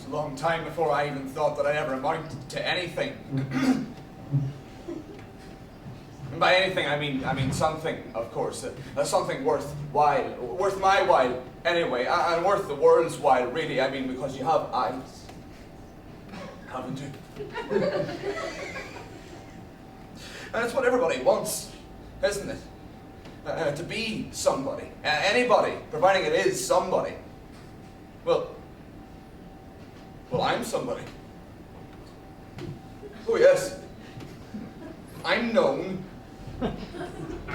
was a long time before I even thought that I'd ever amount to anything. And by anything, I mean something, of course. Something worthwhile. Worth my while, anyway. And worth the world's while, really. I mean, because you have eyes. Haven't you? And it's what everybody wants, isn't it? To be somebody. Anybody, providing it is somebody. Well, I'm somebody. Oh, yes. I'm known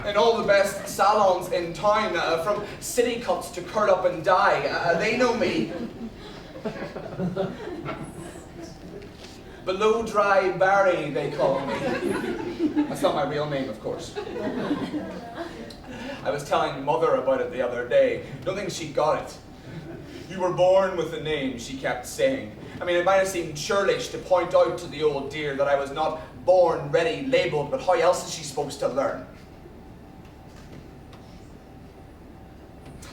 in all the best salons in town, from city cuts to curl up and dye. They know me. Below Dry Barry, they call me. That's not my real name, of course. I was telling Mother about it the other day. Don't think she got it. You were born with a name, she kept saying. I mean, it might have seemed churlish to point out to the old dear that I was not born, ready, labelled, but how else is she supposed to learn?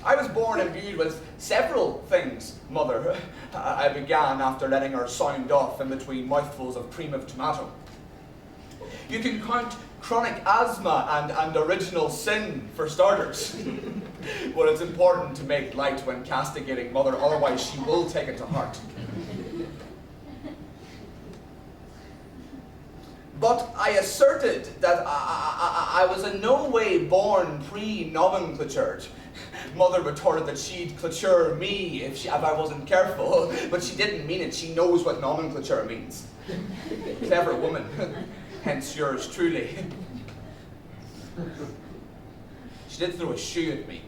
I was born imbued with several things, Mother. I began after letting her sound off in between mouthfuls of cream of tomato. You can count chronic asthma and original sin for starters. But it's important to make light when castigating Mother, otherwise she will take it to heart. But I asserted that I was in no way born pre-nomenclatured. Mother retorted that she'd clature me if I wasn't careful, but she didn't mean it. She knows what nomenclature means. Clever woman, hence yours truly. She did throw a shoe at me.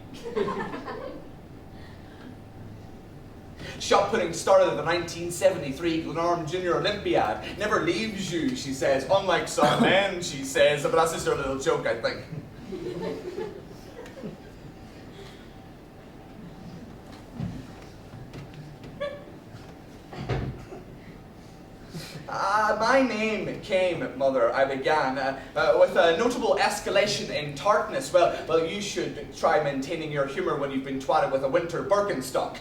Shot putting started at the 1973 Glenarm Junior Olympiad. Never leaves you, she says. Unlike some men, she says. But that's just her little joke, I think. My name came, Mother, I began, with a notable escalation in tartness. Well, you should try maintaining your humour when you've been twatted with a winter Birkenstock.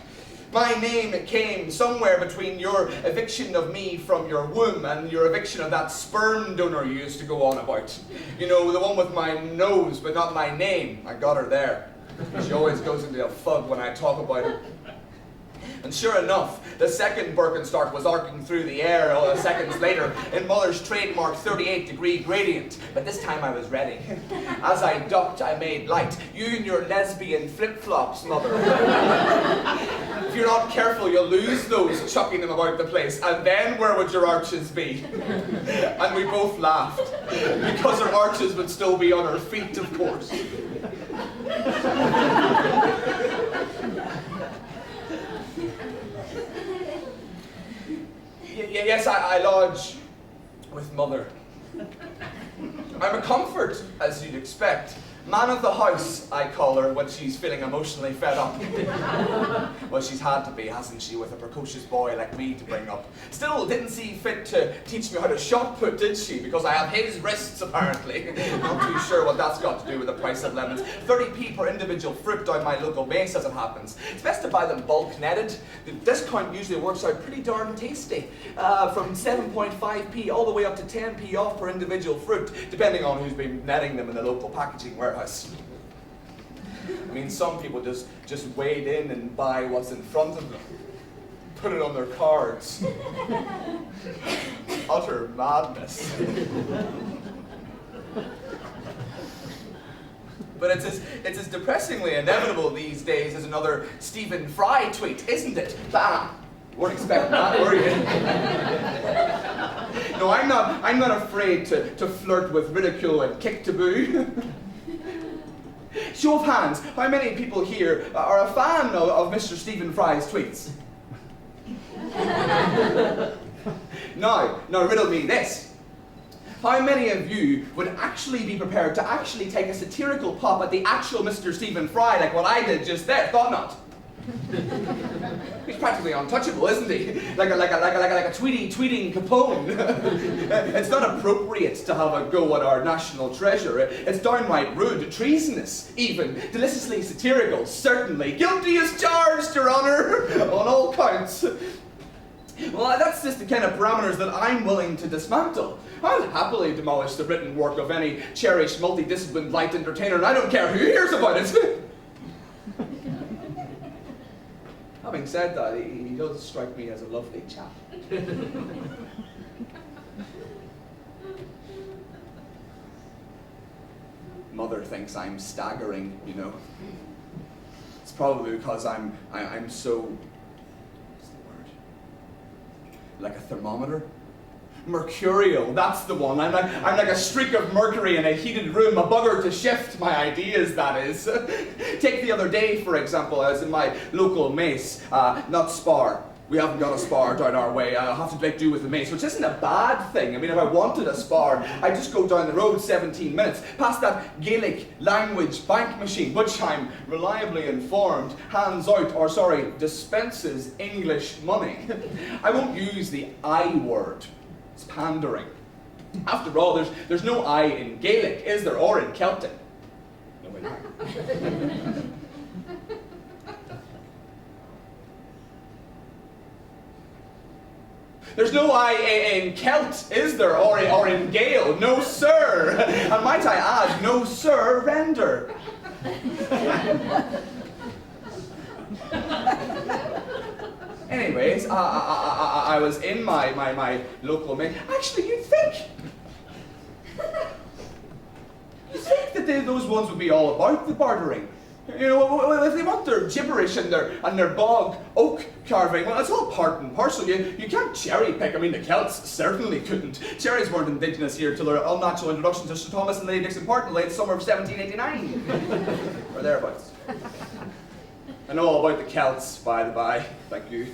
My name came somewhere between your eviction of me from your womb and your eviction of that sperm donor you used to go on about. You know, the one with my nose, but not my name. I got her there. She always goes into a fug when I talk about her. And sure enough, the second Birkenstock was arcing through the air seconds later in Mother's trademark 38-degree gradient. But this time I was ready. As I ducked, I made light. You and your lesbian flip-flops, Mother. If you're not careful, you'll lose those, chucking them about the place. And then where would your arches be? And we both laughed. Because her arches would still be on her feet, of course. Yes, I lodge with Mother. I'm a comfort, as you'd expect. Man of the house, I call her when she's feeling emotionally fed up. Well, she's had to be, hasn't she, with a precocious boy like me to bring up. Still, didn't see fit to teach me how to shot put, did she? Because I have his wrists, apparently. Not too sure what that's got to do with the price of lemons. 30p per individual fruit down my local base, as it happens. It's best to buy them bulk netted. The discount usually works out pretty darn tasty. From 7.5p all the way up to 10p off per individual fruit, depending on who's been netting them in the local packaging warehouse. I mean, some people just wade in and buy what's in front of them, put it on their cards. Utter madness. But it's as depressingly inevitable these days as another Stephen Fry tweet, isn't it? Bam! You weren't expecting that, were you? No, I'm not afraid to flirt with ridicule and kick taboo. Show of hands, how many people here are a fan of Mr. Stephen Fry's tweets? Now, riddle me this. How many of you would actually be prepared to actually take a satirical pop at the actual Mr. Stephen Fry like what I did just there? Thought not. He's practically untouchable, isn't he? Like a tweeting Capone. It's not appropriate to have a go at our national treasure. It's downright rude, treasonous, even deliciously satirical. Certainly guilty as charged, Your Honour, on all counts. Well, that's just the kind of parameters that I'm willing to dismantle. I'll happily demolish the written work of any cherished, multidisciplined light entertainer, and I don't care who hears about it. Having said that, he does strike me as a lovely chap. Mother thinks I'm staggering, you know. It's probably because I'm so, what's the word? Like a thermometer? Mercurial, that's the one. I'm like a streak of mercury in a heated room, a bugger to shift my ideas, that is. Take the other day, for example, I was in my local mace, not Spar. We haven't got a Spar down our way. I'll have to make do with the mace, which isn't a bad thing. I mean, if I wanted a Spar, I'd just go down the road 17 minutes, past that Gaelic language bank machine, which I'm reliably informed dispenses English money. I won't use the I word. It's pandering. After all, there's no I in Gaelic, is there? Or in Celtic. No, wait, There's no I in Celt, is there? Or in Gael? No, sir. And might I add, no, sir, render. Anyways, I was in my local mace. Actually, you'd think that those ones would be all about the bartering. You know, if they want their gibberish and their bog oak carving, well, it's all part and parcel. You can't cherry pick. I mean, the Celts certainly couldn't. Cherries weren't indigenous here till their unnatural introduction to Sir Thomas and Lady Dixon Parton late summer of 1789. Or thereabouts. I know all about the Celts, by the by. Thank you.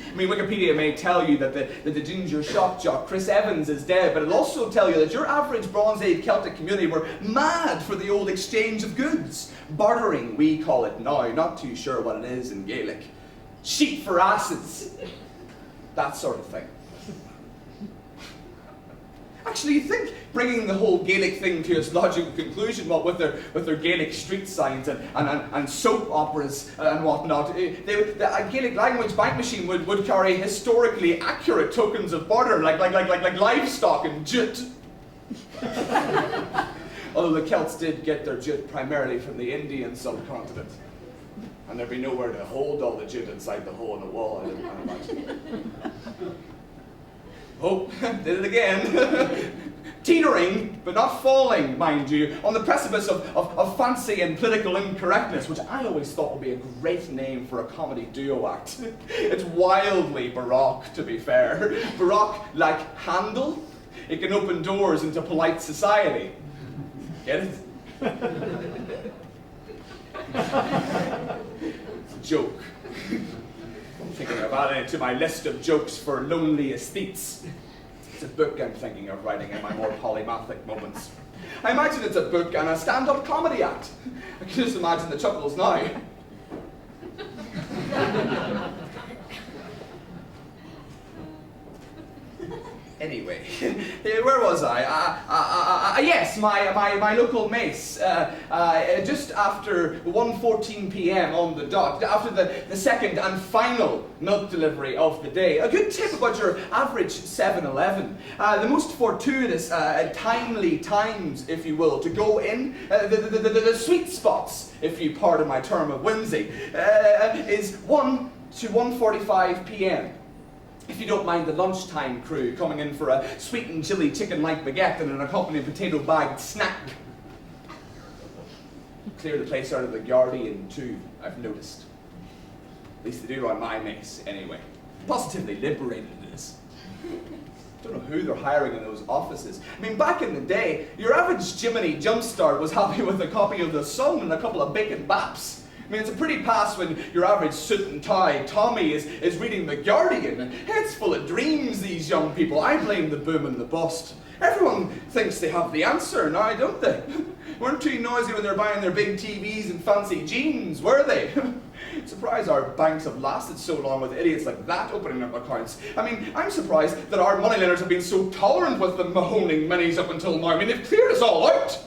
I mean, Wikipedia may tell you that the ginger shock jock Chris Evans is dead, but it'll also tell you that your average Bronze Age Celtic community were mad for the old exchange of goods. Bartering, we call it now. Not too sure what it is in Gaelic. Sheep for asses. That sort of thing. Actually, you think bringing the whole Gaelic thing to its logical conclusion, what with their Gaelic street signs and soap operas and whatnot, a Gaelic language bank machine would carry historically accurate tokens of barter, like livestock and jute. Although the Celts did get their jute primarily from the Indian subcontinent, and there'd be nowhere to hold all the jute inside the hole in the wall, I imagine. Oh, did it again. Teetering, but not falling, mind you, on the precipice of fancy and political incorrectness, which I always thought would be a great name for a comedy duo act. It's wildly Baroque, to be fair. Baroque like Handel. It can open doors into polite society. Get it? It's a joke. I'm thinking of adding it to my list of jokes for lonely aesthetes. It's a book I'm thinking of writing in my more polymathic moments. I imagine it's a book and a stand-up comedy act. I can just imagine the chuckles now. Anyway, where was I? Yes, my local mace. Just after 1:14 p.m. on the dot, after the second and final milk delivery of the day. A good tip about your average 7-Eleven. The most fortuitous, timely times, if you will, to go in, the sweet spots, if you pardon my term of whimsy, is 1 to 1:45 p.m. If you don't mind the lunchtime crew coming in for a sweet and chilly chicken-like baguette and an accompanying potato-bagged snack. Clear the place out of the Guardian too, I've noticed. At least they do on my mace, anyway. Positively liberated it is. Don't know who they're hiring in those offices. I mean, back in the day, your average Jiminy Jumpstart was happy with a copy of The Sun and a couple of bacon baps. I mean, it's a pretty pass when your average suit and tie Tommy is reading The Guardian. Heads full of dreams, these young people. I blame the boom and the bust. Everyone thinks they have the answer now, don't they? Weren't too noisy when they're buying their big TVs and fancy jeans, were they? Surprised our banks have lasted so long with idiots like that opening up accounts. I mean, I'm surprised that our moneylenders have been so tolerant with the Mahoning minis up until now. I mean, they've cleared us all out.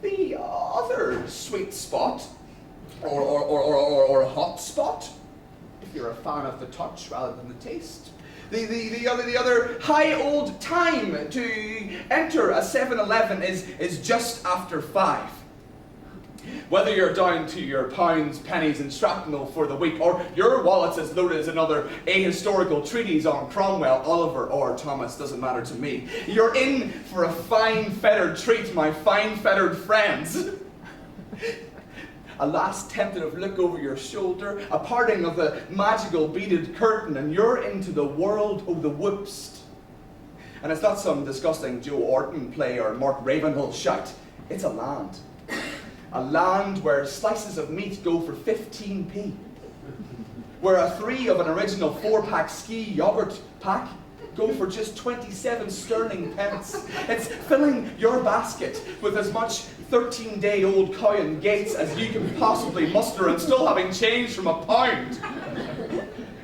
The others. sweet spot, or a hot spot, if you're a fan of the touch rather than the taste. The other high old time to enter a 7-Eleven is just after 5. Whether you're down to your pounds, pennies and shrapnel for the week, or your wallet's as loaded as another ahistorical treatise on Cromwell, Oliver or Thomas, doesn't matter to me. You're in for a fine feathered treat, my fine feathered friends. A last tentative look over your shoulder, a parting of the magical beaded curtain, and you're into the world of the whoopst. And it's not some disgusting Joe Orton play or Mark Ravenhill shite. It's a land. A land where slices of meat go for 15p. Where a 3 of an original 4-pack ski yogurt pack go for just 27 sterling pence. It's filling your basket with as much 13-day-old cow and gates as you can possibly muster and still having change from a pound.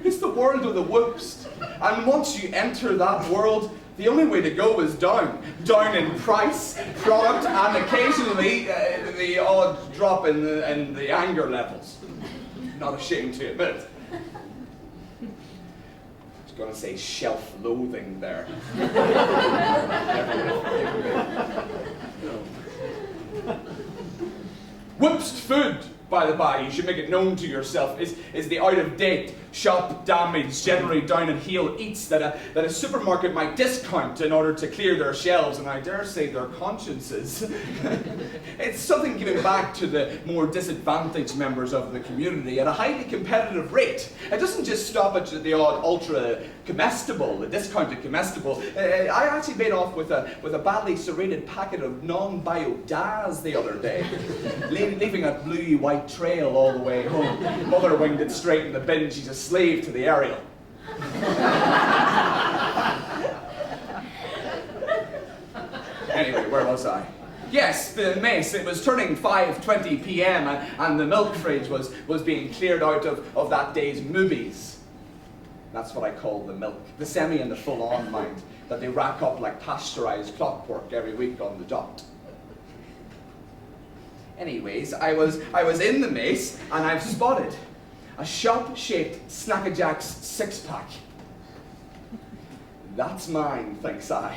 It's the world of the whoopst. And once you enter that world, the only way to go is down. Down in price, product, and occasionally the odd drop in the anger levels. Not ashamed to admit it. I was going to say self-loathing there. Whoopst food, by the by, you should make it known to yourself, is the out-of-date, shop-damaged, generally down-at-heel eats that a supermarket might discount in order to clear their shelves, and I dare say their consciences. It's something giving back to the more disadvantaged members of the community at a highly competitive rate. It doesn't just stop at the odd ultra-comestible, the discounted comestible. I actually made off with a badly serrated packet of non-bio-Daz the other day, leaving a bluey-white trail all the way home. Mother winged it straight in the bin. She's a slave to the Ariel. Anyway, where was I? Yes, the mess. It was turning 5:20 p.m. and the milk fridge was being cleared out of that day's movies. That's what I call the milk. The semi and the full-on mind that they rack up like pasteurized clockwork every week on the dot. Anyways, I was in the mace and I've spotted a shop-shaped Snackajack's 6-pack. That's mine, thinks I.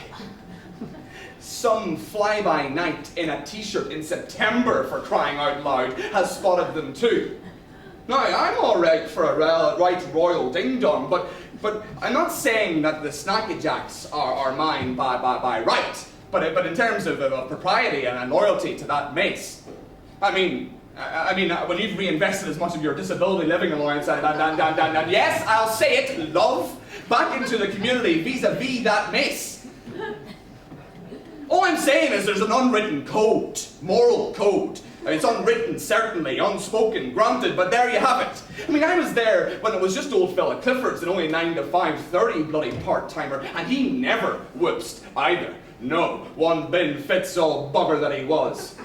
Some fly-by-night in a t-shirt in September, for crying out loud, has spotted them too. Now, I'm all right for a right royal ding-dong, but I'm not saying that the Snackajacks are mine by right, but in terms of propriety and loyalty to that mace. I mean, when you've reinvested as much of your disability living allowance and yes, I'll say it, love, back into the community vis-a-vis that mace. All I'm saying is there's an unwritten code, moral code. I mean, it's unwritten, certainly, unspoken, granted, but there you have it. I mean, I was there when it was just old fella Clifford's and only 9 to 5:30 bloody part-timer, and he never whoopsed either. No, one bin fits all bugger that he was.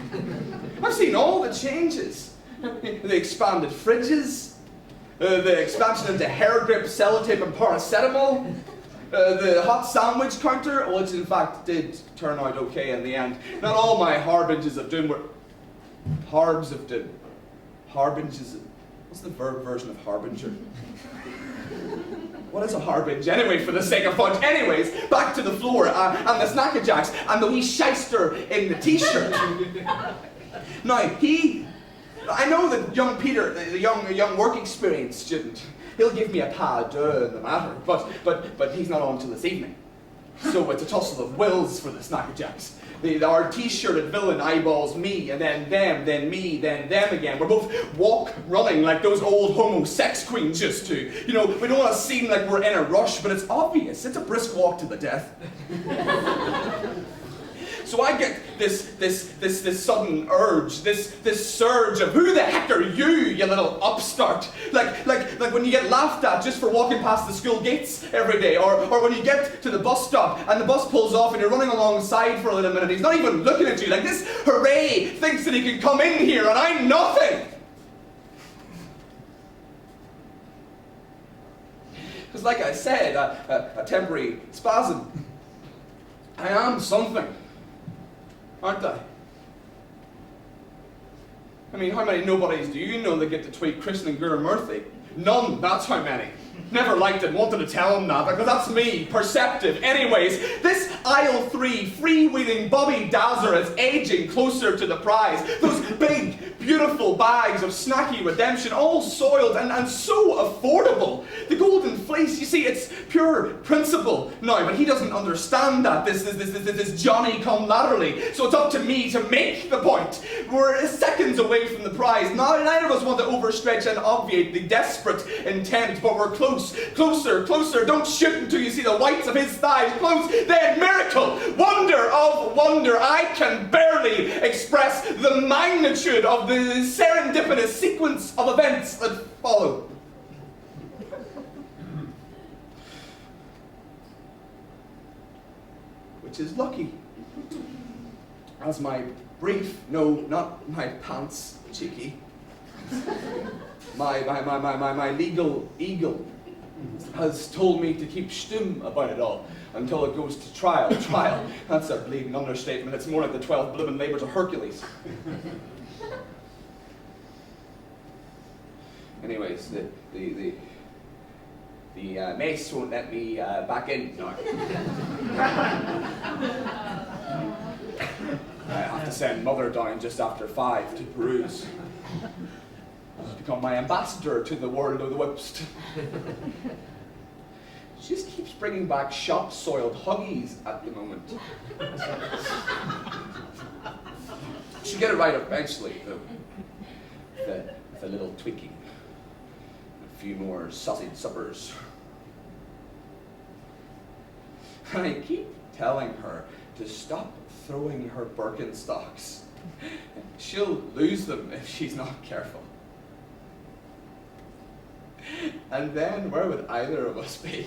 I've seen all the changes. The expanded fridges, the expansion into hair grip, sellotape and paracetamol, the hot sandwich counter, which in fact did turn out okay in the end. Not all my harbingers of doom were... Harbs of doom. Harbingers... What's the verb version of harbinger? What is a harbinge? Anyway, for the sake of fun. Anyways, back to the floor, and the Snackajacks, and the wee shyster in the t-shirt. Now, I know that young Peter, the young work experience student, he'll give me a pas deux in the matter, but he's not on till this evening. So it's a tussle of wills for the Snackajacks. Our t-shirted villain eyeballs me, and then them, then me, then them again. We're both running like those old homo sex queens used to. You know, we don't want to seem like we're in a rush, but it's obvious. It's a brisk walk to the death. So I get this sudden urge, this surge of who the heck are you little upstart? Like when you get laughed at just for walking past the school gates every day, or when you get to the bus stop and the bus pulls off and you're running alongside for a little minute, he's not even looking at you, like this hooray thinks that he can come in here and I'm nothing. Because like I said, a temporary spasm. I am something. Aren't I? I mean, how many nobodies do you know that get to tweet christening Guru Murthy? None, that's how many. Never liked it, wanted to tell him that, because that's me, perceptive. Anyways, this aisle 3 freewheeling Bobby Dazzler is edging closer to the prize. Those big, beautiful bags of snacky redemption, all soiled and so affordable. The golden fleece, you see, it's pure principle. No, but he doesn't understand that. This Johnny come laterally. So it's up to me to make the point. We're seconds away from the prize. Neither of us want to overstretch and obviate the desperate intent, but we're close. Closer, closer, don't shoot until you see the whites of his thighs. Close, then miracle, wonder of wonder. I can barely express the magnitude of the serendipitous sequence of events that follow. Which is lucky, as my brief, no, not my pants, cheeky, my legal eagle has told me to keep stum about it all until it goes to trial. Trial, that's a bleeding understatement. It's more like the 12 bloomin' labours of Hercules. Anyways, the mace won't let me back in. No. I have to send Mother down just after 5 to peruse. She's become my ambassador to the world of the whipst. She just keeps bringing back shop-soiled Huggies at the moment. She'll get it right eventually, though. With a little tweaking. A few more sausage suppers. I keep telling her to stop throwing her Birkenstocks. She'll lose them if she's not careful. And then where would either of us be?